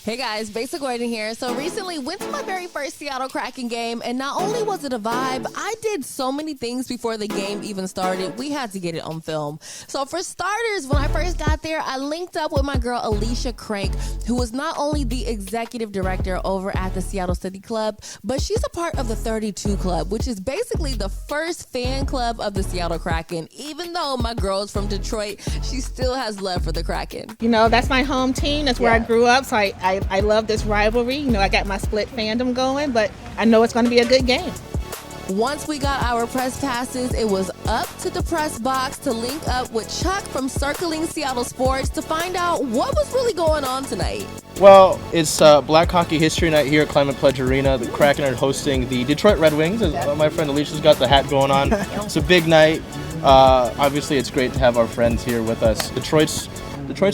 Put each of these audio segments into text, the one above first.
Hey guys, Besa Gordon here. So recently went to my very first Seattle Kraken game, and not only was it a vibe, I did so many things before the game even started. We had to get it on film. So for starters, when I first got there, I linked up with my girl Alicia, who was not only the executive director over at the Seattle CityClub, but she's a part of the 32 Club, which is basically the first fan club of the Seattle Kraken. Even though my girl is from Detroit, she still has love for the Kraken. You know, that's my home team. That's where I grew up, so I love this rivalry. You know, I got my split fandom going, but I know it's going to be a good game. Once we got our press passes, it was up to the press box to link up with Chuck from Circling Seattle Sports to find out what was really going on tonight. Well, it's Black Hockey History Night here at Climate Pledge Arena. The Kraken are hosting the Detroit Red Wings. My friend Alicia's got the hat going on. It's a big night. Obviously, it's great to have our friends here with us. Detroit's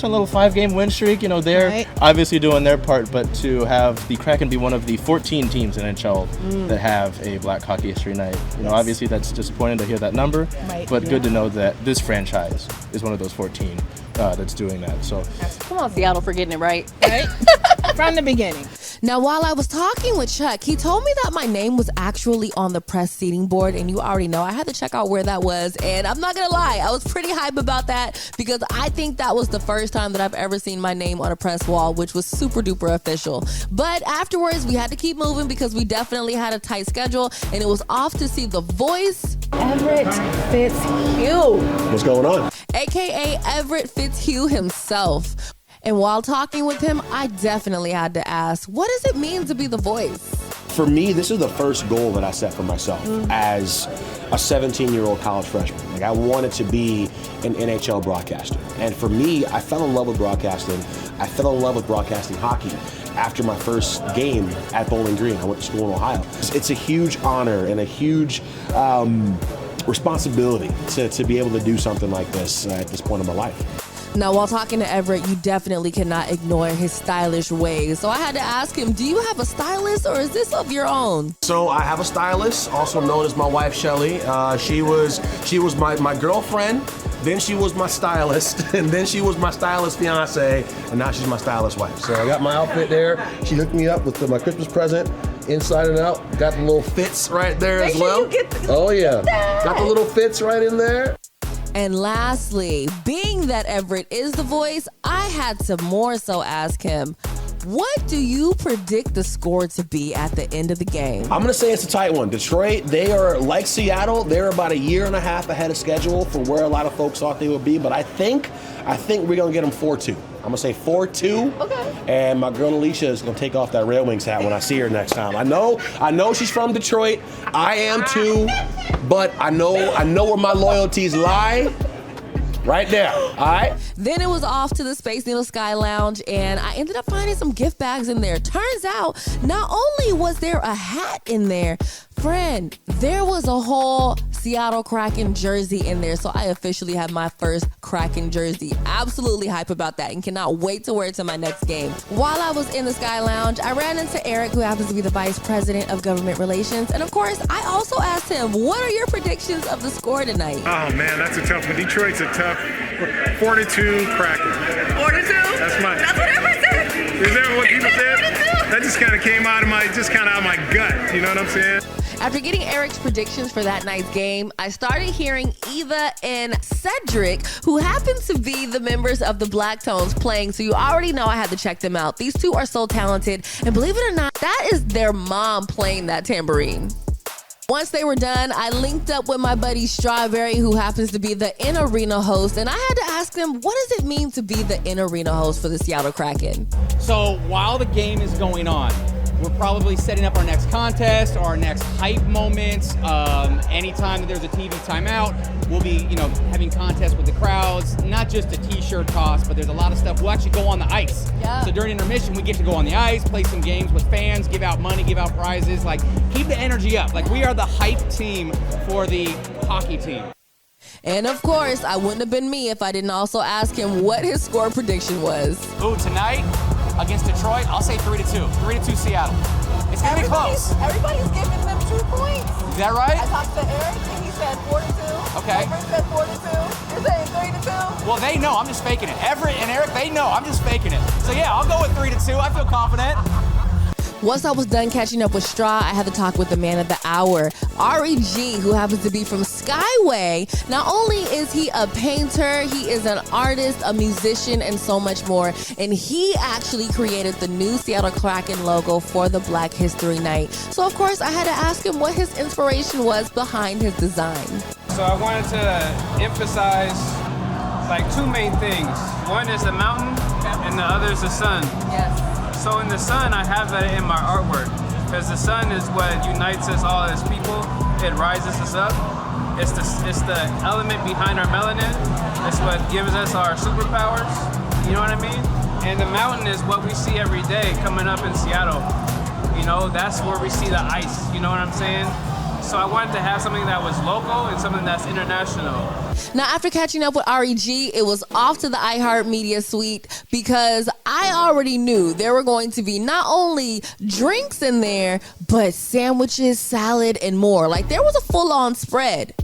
on a little 5-game win streak. You know, they're obviously doing their part, but to have the Kraken be one of the 14 teams in NHL that have a Black Hockey History Night, you know, obviously that's disappointing to hear that number, but good to know that this franchise is one of those 14 that's doing that. So come on, Seattle, for getting it right. From the beginning. Now, while I was talking with Chuck, he told me that my name was actually on the press seating board, and you already know I had to check out where that was, and I'm not gonna lie, I was pretty hype about that because I think that was the first time that I've ever seen my name on a press wall, which was super duper official. But afterwards, we had to keep moving because we definitely had a tight schedule, and it was off to see the voice, Everett Fitzhugh. What's going on? AKA Everett Fitzhugh himself. And while talking with him, I definitely had to ask, what does it mean to be the voice? For me, this is the first goal that I set for myself as a 17-year-old college freshman. Like, I wanted to be an NHL broadcaster. And for me, I fell in love with broadcasting. I fell in love with broadcasting hockey after my first game at Bowling Green. I went to school in Ohio. It's a huge honor and a huge responsibility to be able to do something like this at this point in my life. Now, while talking to Everett, you definitely cannot ignore his stylish ways. So I had to ask him, do you have a stylist or is this of your own? So I have a stylist, also known as my wife, Shelly. She was my girlfriend, then she was my stylist, and then she was my stylist fiance, and now she's my stylist wife. So I got my outfit there. She hooked me up with my Christmas present, inside and out. Got the little fits right there as well. Oh yeah, got the little fits right in there. And lastly, being that Everett is the voice, I had to more so ask him, what do you predict the score to be at the end of the game? I'm going to say it's a tight one. Detroit, they are like Seattle. They're about a year and a half ahead of schedule from where a lot of folks thought they would be. But I think we're going to get them 4-2. I'm going to say 4-2. Okay. And my girl Alicia is going to take off that Red Wings hat when I see her next time. I know she's from Detroit. I am too. But I know where my loyalties lie. Right there, all right? Then it was off to the Space Needle Sky Lounge, and I ended up finding some gift bags in there. Turns out, not only was there a hat in there, friend, there was a whole Seattle Kraken jersey in there. So I officially have my first Kraken jersey. Absolutely hype about that and cannot wait to wear it to my next game. While I was in the Sky Lounge, I ran into Eric, who happens to be the Vice President of Government Relations. And of course, I also asked him, what are your predictions of the score tonight? Oh man, that's a tough one. Detroit's a tough 42 Kraken. 42? That's what everyone said. Is that what people said? That just kind of came out of my gut. You know what I'm saying? After getting Eric's predictions for that night's game, I started hearing Eva and Cedric, who happen to be the members of the Black Tones, playing, so you already know I had to check them out. These two are so talented, and believe it or not, that is their mom playing that tambourine. Once they were done, I linked up with my buddy Strawberry, who happens to be the in-arena host, and I had to ask them, what does it mean to be the in-arena host for the Seattle Kraken? So while the game is going on, we're probably setting up our next contest, our next hype moments. Anytime that there's a TV timeout, we'll be, having contests with the crowds. Not just a T-shirt toss, but there's a lot of stuff. We'll actually go on the ice. Yeah. So during intermission, we get to go on the ice, play some games with fans, give out money, give out prizes. Like, keep the energy up. Like, we are the hype team for the hockey team. And of course, I wouldn't have been me if I didn't also ask him what his score prediction was. Ooh, tonight, against Detroit, I'll say 3-2. 3-2 Seattle. It's gonna be close. Everybody's giving them 2 points. Is that right? I talked to Eric and he said 4-2. Okay. Everett said 4-2. You're saying 3-2? Well, they know. I'm just faking it. Everett and Eric, they know. I'm just faking it. So yeah, I'll go with 3-2. I feel confident. Once I was done catching up with Straw, I had to talk with the man of the hour, Ari G, who happens to be from Skyway. Not only is he a painter, he is an artist, a musician, and so much more. And he actually created the new Seattle Kraken logo for the Black History Night. So, of course, I had to ask him what his inspiration was behind his design. So I wanted to emphasize like 2 main things. One is the mountain, and the other is the sun. Yes. So in the sun, I have that in my artwork because the sun is what unites us all as people. It rises us up. It's the element behind our melanin. It's what gives us our superpowers. You know what I mean? And the mountain is what we see every day coming up in Seattle. You know, that's where we see the ice. You know what I'm saying? So I wanted to have something that was local and something that's international. Now, after catching up with Ari G, it was off to the iHeartMedia suite because I already knew there were going to be not only drinks in there, but sandwiches, salad, and more. Like, there was a full-on spread.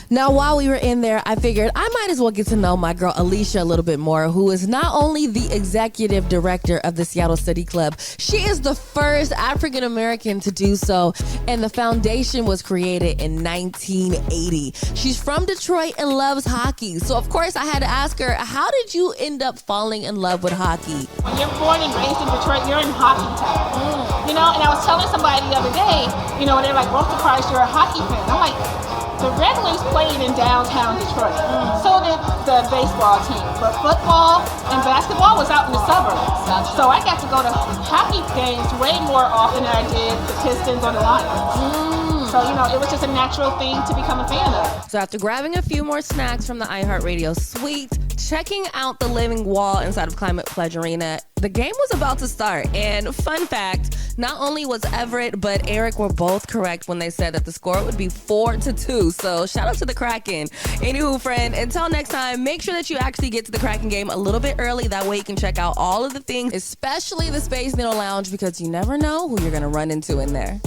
Now, while we were in there, I figured I might as well get to know my girl Alicia a little bit more, who is not only the executive director of the Seattle City Club, she is the first African American to do so, and the foundation was created in 1980. She's from Detroit and loves hockey, so of course I had to ask her, how did you end up falling in love with hockey? When you're born and raised in Detroit, you're in hockey town. You know, and I was telling somebody the other day, you know, they're like, well, surprised you're a hockey fan. I'm like, the Red Wings played in downtown Detroit. So did the baseball team. But football and basketball was out in the suburbs. So I got to go to hockey games way more often than I did the Pistons or the Lions. So, you know, it was just a natural thing to become a fan of. So after grabbing a few more snacks from the iHeartRadio suite, checking out the living wall inside of Climate Pledge Arena, the game was about to start. And fun fact, not only was Everett but Eric were both correct when they said that the score would be 4-2. So shout out to the Kraken. Anywho, friend, until next time, make sure that you actually get to the Kraken game a little bit early. That way you can check out all of the things, especially the Space Needle Lounge, because you never know who you're going to run into in there.